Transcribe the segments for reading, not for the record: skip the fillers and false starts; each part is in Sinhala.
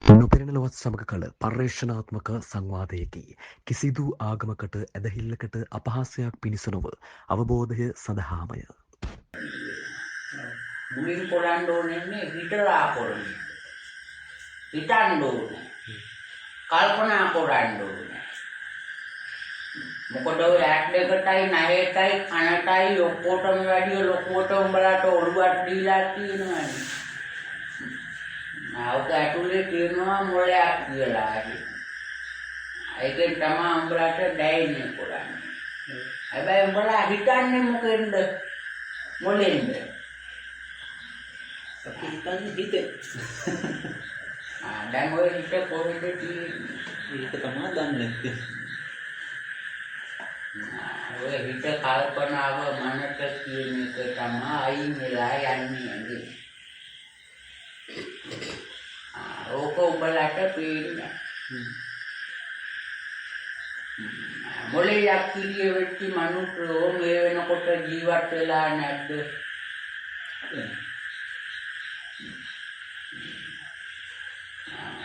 නොපෙනෙනවත් සමග කළ පර්යේෂණාත්මක සංවාදයකි. කිසිදු ආගමකට ඇදහිල්ලකට අපහාසයක් පිණිස නොව අවබෝධය සඳහාමය. මුලින් කොරන්න ඕනේ හිතලා කරන්නේ. හිතන්න ඕනේ. කල්පනා කරන්න ඕනේ. මොකද ඔය ඇට් එකටයි නැහෙටයි කනටයි ඔක්කොටම වැඩි ලොකුවට උඹලාට ඔළුවක් දීලා තියෙනවානේ. ආවක ඇතුලේ තියෙනවා මොලයක් කියලා. ඒකෙන් තමයි උඹලාට දැනෙන්නේ කරන්නේ. හැබැයි උඹලා හිතන්නේ මොකෙන්ද? මොලෙන්ද? අපි හිතන්නේ හිතේ. දැන් ඔය හිත කොහෙද තියෙන්නේ? ඒක තමයි දන්නේ නැත්තේ. ඔය හිත කල්පනාව මනස කියන එක තමයි අයින් වෙලා යන්නේ. ඕක උඹලට පේන්නේ. මොලේ යක්තිය වෙච්ච මනුස්සයෝ මේ වෙනකොට ජීවත් වෙලා නැද්ද?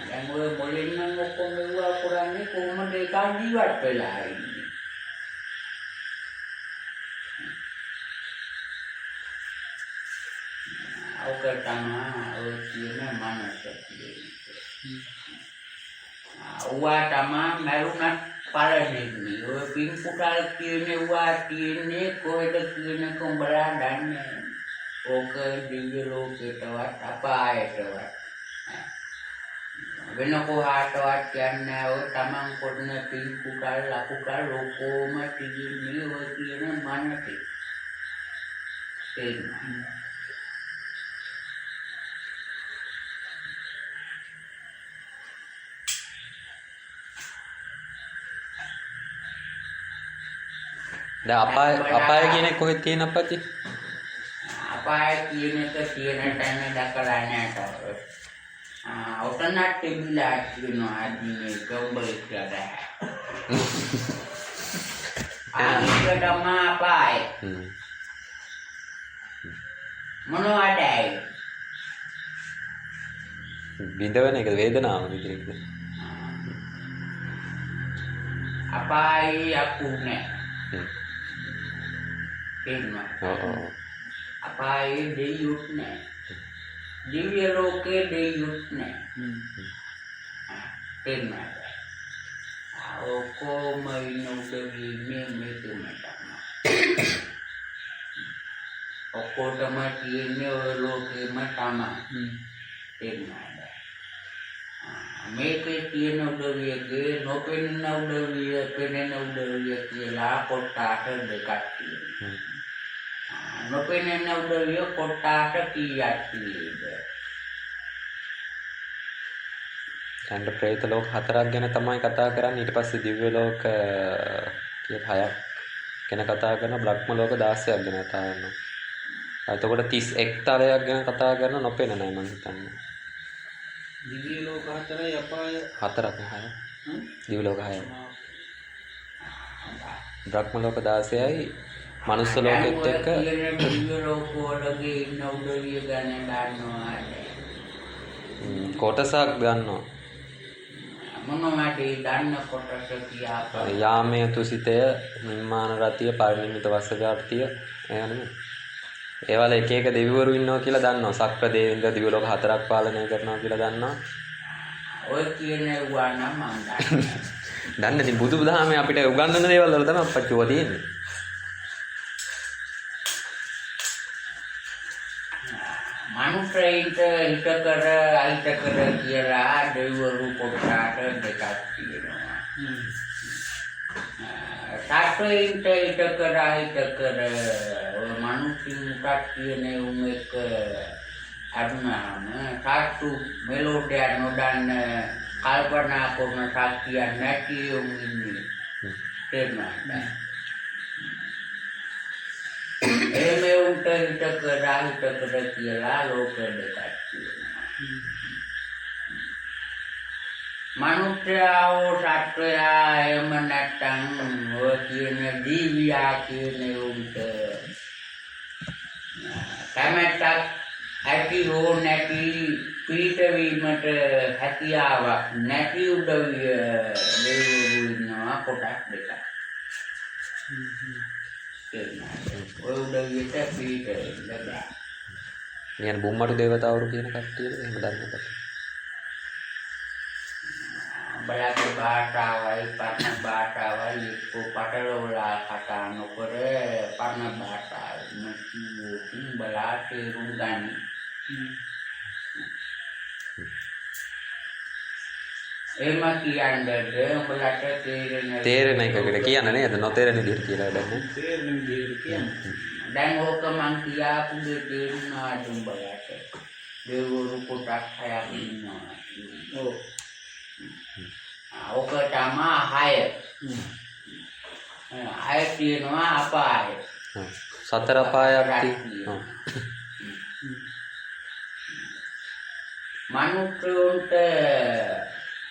දැන් ඔය මොලෙන් නම් ඔක්කොම මෙවුවා කරන්නේ කොහොමද ඒක ජීවත් වෙලා ඉන්නේ? ඕක තමයි ඔය කියන මනස කියන්නේ. ඔවා තමයි මරුණත් පළවෙනි. ඔය පින් පුටල් කියනවා තියෙන්නේ කොහෙද කියන එක උඹලා දන්නේ. ඕක දිව්‍ය ලෝකයටවත් අපායටවත් වෙන කොහාටවත් කියන්නේ ඔය තමන් කරන පින් පුටල් ලකුටල් ඔක්කොම තියන්නේ ඔය කියන මනසේ. දැන් අපාය කියන්නේ කොහෙද තියෙන අපච්චි? අපාය කියන එක තියෙන තැන දැකලා නැහැ. ඔතනත් තිබිලා තියෙනවා අදිනේ ගොඹලේ කියලා. ඒක තමයි අපාය. මොනවටයි? විඳවන එක වේදනාව විදිහට. අපායේ යකුනේ. එන්නවා. අපායේ දෙයුත් නැහැ. දිව්‍ය ලෝකේ දෙයුත් නැහැ. එන්නවා. ඔක්කොම ඉන්නෝදේ මේ තුනට. ඔක්කොටම තියෙන්නේ ඔය ලෝකෙම තමයි. එන්නවා. මේකේ තියෙන උදවියගේ නොපෙනෙන උදවිය පෙනෙන උදවිය කියලා කොටාට දෙකක් තියෙනවා. නොපෙනෙන උදවිය කොටාට කීයක් තියෙද? ඡන්ද ප්‍රේත ලෝක 4ක් ගැන තමයි කතා කරන්නේ. ඊට පස්සේ දිව්‍ය ලෝක කියලා 6ක් ගැන කතා කරනවා. බ්‍රහ්ම ලෝක 16ක් ගැන කතා කරනවා. එතකොට 31 තලයක් ගැන කතා කරන නොපෙනෙන නෑ මම හිතන්නේ. දිව්‍ය ලෝක 4යි අපාය 4ක් 6ක්. දිව්‍ය ලෝක 6යි. බ්‍රහ්ම ලෝක 16යි මනුස්ස ලෝකෙත් එක්ක දිව්‍ය ලෝක වලගේ ඉන්න උදවිය ගැන දන්නවා. කොටසක් ගන්නවා. මොනවද දන්න කොටස කියා? යාමය තුසිතය, නිම්මාන රතිය, පරිනිම්මිත වස්සගාර්තිය එයානේ. ඒවල එක එක දෙවිවරු ඉන්නවා කියලා දන්නවා. සක්‍ර දේවේන්ද්‍ර දිව්‍ය ලෝක 4ක් පාලනය කරනවා කියලා දන්නවා. ඔය කියන ඒවා නම් මම දන්නේ. දන්නේ ඉතින් බුදුදහමේ අපිට උගන්වන දේවල් වල තමයි අපච්චි ඔය තියෙන්නේ. මනුස්සයින්ට හිත කර අහිත කර කියලා දෙවිවරු කොටාට දෙකක් තියෙනවා. සත්වයින්ට හිත කර අහිත කර මනුස්සයින්ට කියන උන් එක අරුණාම සාතු මෙලෝඩිය නොදන්න කල්පනා කරන ශක්තිය නැති උන් ඉන්නේ. තේරුණාද? එහෙම උන්ට හිත කර අහිත කර කියලා ලෝක දෙකක් තියෙනවා. මනුෂ්‍යයෝ සත්වයා එහෙම නැත්නම් ඔය කියන දිව්‍යා කියන උන්ට කැමැත්තක් ඇති හෝ නැති පීඨවීමට හැකියාවක් නැති උදවිය දෙවිවරු ඉන්නවා කොටස් දෙකක්. ඔය උදවියට පීඨ වෙන්න බෑ. يعني බුම්මඩු දේවතාවරු කියන කට්ටියද එහෙම දන්නේ නැහැ. බලගේ භාෂාවයි පරණ භාෂාවයි එක්ක පටලවලා කතා නොකර පරණ භාෂාව මුකියකින් බලා තේරුම් ගන්න. එහෙම කියන්නේ උඹලට තේරෙන එකකට කියන්න නේද? නොතේරෙන විදිහට කියලා වැඩක් නැහැ. තේරෙන විදිහට කියන්නේ. දැන් ඕක මං කියාපු දේ තේරුණා උඹලට. දෙවිවරු කොටස් හයක් ඉන්නවා. ඔව්. ඕක තමයි 6. 6 තියෙනවා අපාය. සතර අපායක් තියෙනවා. මනුෂ්‍යයන්ට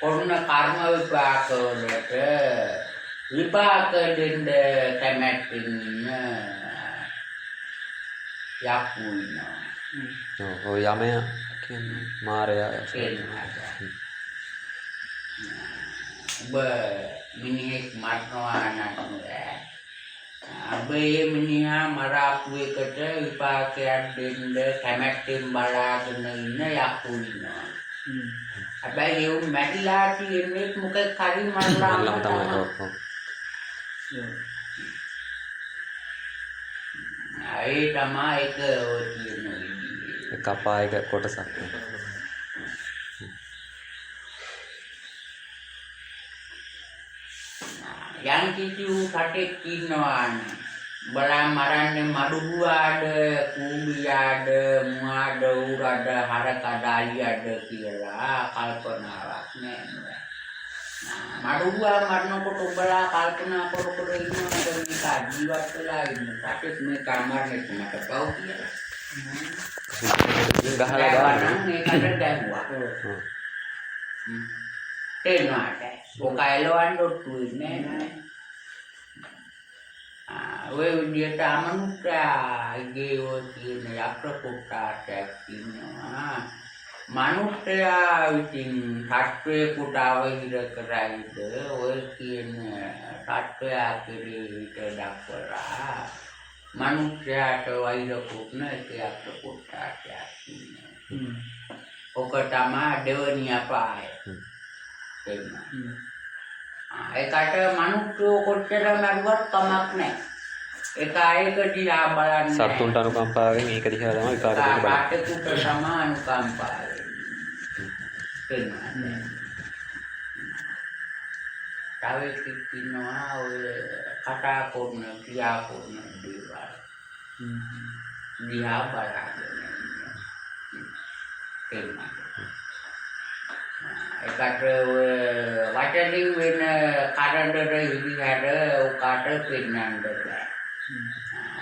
කොන්න කර්ම විපාක වලට විපාක දෙන්න කැමැතින යක්කු ඉන්නවා. ඔය යමයා කියන්නේ මාරයා කියනවා. ඔබ මිනිහෙක් මරනවා නම් අබේ මිනිහා මරාපු එකට විපාකයක් දෙන්න කැමැත්තෙන් බලාගෙන ඉන්න යක්කු ඉන්නවා. හැබැයි ඒ මැරිලා තියෙන්නේ මොකක් හරි මරලා තමයි. ඒ තමයි ඒක ඔය කියන එක අපායක කොටසක්. යම් කිසි කටෙක් ඉන්නවා බලා මරන්නේ මඩුවාඩ කුඹියාඩ මුවාඩ උරාඩ හරකඩ අලියාඩ කියලා කල්පනාවක් නෑ. මඩුවා මරනකොට උඹලා කල්පනා කර කර ඉන්නවද මේක ජීවත් වෙලා ඉන්න කටෙක් මේ කාමරනේ මට පව් කියලා. ගහලා දාන්න මේකට දැම්මා. තේරුණාද? ඔක එලවන්න ඔට්ටුවේ නෑ. ඔය විදිහට අමනුෂ්‍යයාගේ ඔය කියන යක්ෂ ඉන්නවා. මනුෂ්‍යයා විසින් සත්වයෙකුට අවහිර කරයිද ඔය කියන සත්වයා කෙරෙහිට දක්වලා මනුෂ්‍යයාට වෛරකුත් නැති යක්ෂ කොටාටයක් ඉන්නවා. ඔක තමයි දෙවනි අපාය. ඒකට මනුෂ්‍යෝ කොච්චර මරුවත් කමක් නැහැ. ඒක ආයක දිහා බලන්නේ. සත්තුන්ට අනුකම්පාවෙන් මේක දිහා තමයි විපාක දෙන්න බලන්නේ. කාටකුට තමයි අනුකම්පාවෙන්. තව එකක් ඉන්නවා ඔය කතා කරන ක්‍රියා කරන දේවල්. දිහා බලන්නේ. ඒකට වචනින් වෙන කරදර විදිහට ඔකට පෙන්නන්න බෑ.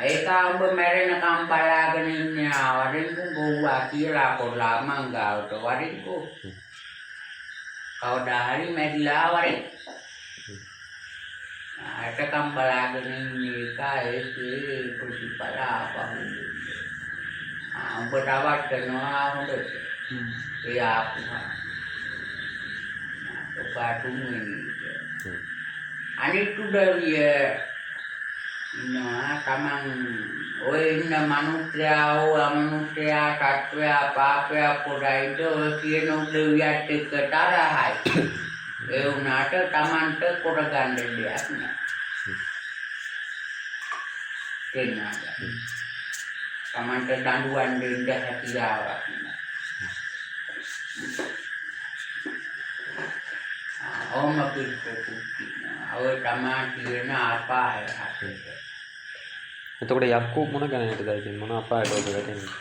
ඒක ඔබ මැරෙනකම් බලාගෙන ඉන්නේ වරින්කෝ ගෝවා කියලා කොල්ලා මංගාවට වරින්කෝ. කවදා හරි මැරිලා වරින්. ඒකකම් බලාගෙන ඉන්නේ ඒකේ ප්‍රතිඵල ආපහු. ඔබට අවටනවා හොඳට. ඒ ආපුවා. අනිත් උදවිය තමන් ඔය ඉන්න මනුෂ්‍යයා හෝ අමනුෂ්‍යයා සත්වයා පාපයා පොඩයිද ඔය කියන උදවියත් එක්ක තරහයි. ඒ වුණාට තමන්ට කොටගන්න දෙයක් නෑ. තේරුණාද? තමන්ට දඬුවම් දෙන්න හැකියාවක් නෑ. ඕම පිළිපොකුත් ඔය තමයි කියන අපාය හතර. එතකොට යක්කු මොන ගණනටද ඉතින් මොන අපායට ඔබ වැටෙන්නේ?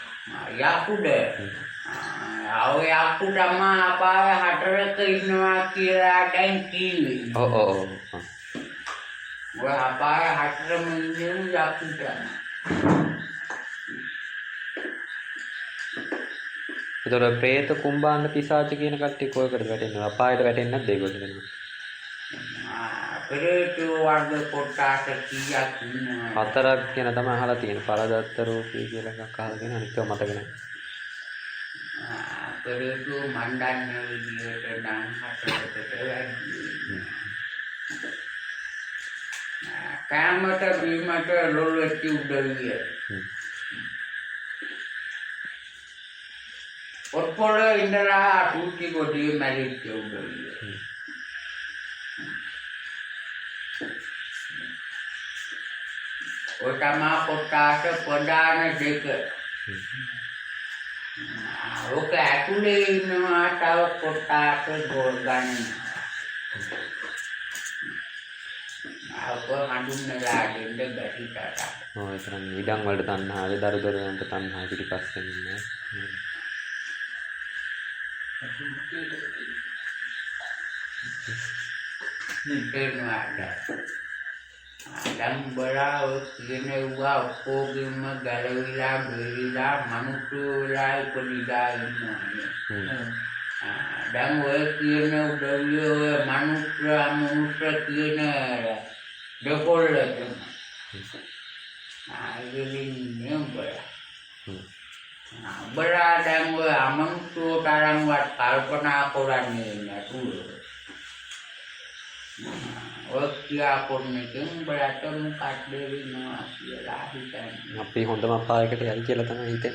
යක්කුද? ඔය යක්කු තමයි අපාය හතරක ඉන්නවා කියලා දැන් කිව්වේ. ඔව්. ඔය අපාය හතරම ඉන්නේ යක්කු තමයි. එතකොට പ്രേත කුම්භාණ්ඩ පිසාච කියන කට්ටිය කොයකටද වැටෙන්නේ? අපායට වැටෙන්නේ නැද්ද ඒගොල්ලෝ? ප්‍රේත වර්ග කොටස් කීයක් ඉන්නවා? 4ක් කියන තමයි අහලා තියෙන්නේ. පරදත්ත රූපී කියලා එකක් අහලා තියෙනවා. අනිත් ඒවා මතක නැහැ. itu mandannya dia tentang hati. Kamata bimata lolati udariya. Otpola indra tuti kodi merit udariya. Utama kota sepedana deka. Oke, aku ni nama tahu kota segorgan. Aku ngandung negara ini dari kata. Oh, itu kan idang wal tanah, ada daru-daru yang tanah di pasien ini. Ini ada. Dan berau kini wau kogi magalawila berila manutula pelida ini. Dan wau kini udah manusia kini dekol lagi. Jadi ini berada yang wau manusia karang wat kalpana koran ini tu. Waktu aku nikung berarti muka dari nasi lahikan. Tapi honda apa yang kita hari kira tanah itu.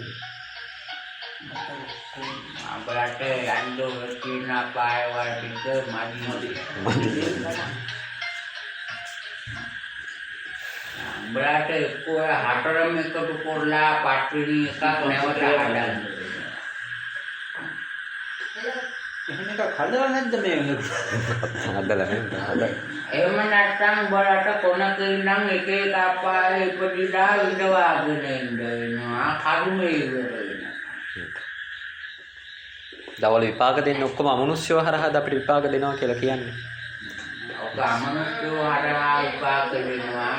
Berarti ando kena pai waktu itu madi. Berarti kau hataram itu tu korla patri kak lewat ada. එහෙම එකක් හදලා නැද්ද මේ Ada lah, ada. එහෙම නැත්නම් බලට කොනක ඉඳන් එක එක අපායේ ඉපදිලා ඉඳවාගෙන ඉන්න වෙනවා කර්මය ඉවර වෙනවා. දවල් විපාක දෙන්න ඔක්කොම අමනුෂ්‍යව හරහාද අපිට විපාක දෙනවා කියලා කියන්නේ. ඔක අමනුෂ්‍යව හරහා විපාක දෙනවා.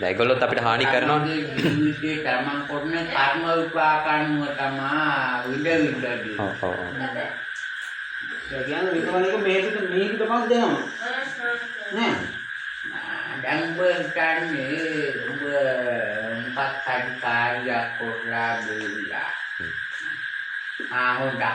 දැන් ඒගොල්ලොත් අපිට හානි කරනවනේ. ජීවිතේ තමන් කරන කර්ම විපාක අනුව තමයි විඳින්නේ. ඔව් ඔව්. ඒ කියන්නේ විකවන එක මේකට තමයි දෙනවා නේ දැන් බර්කන්නේ ඔබ මොකක් හරි කාර්යයක් කරලා බෙරිලා. හොඳයි.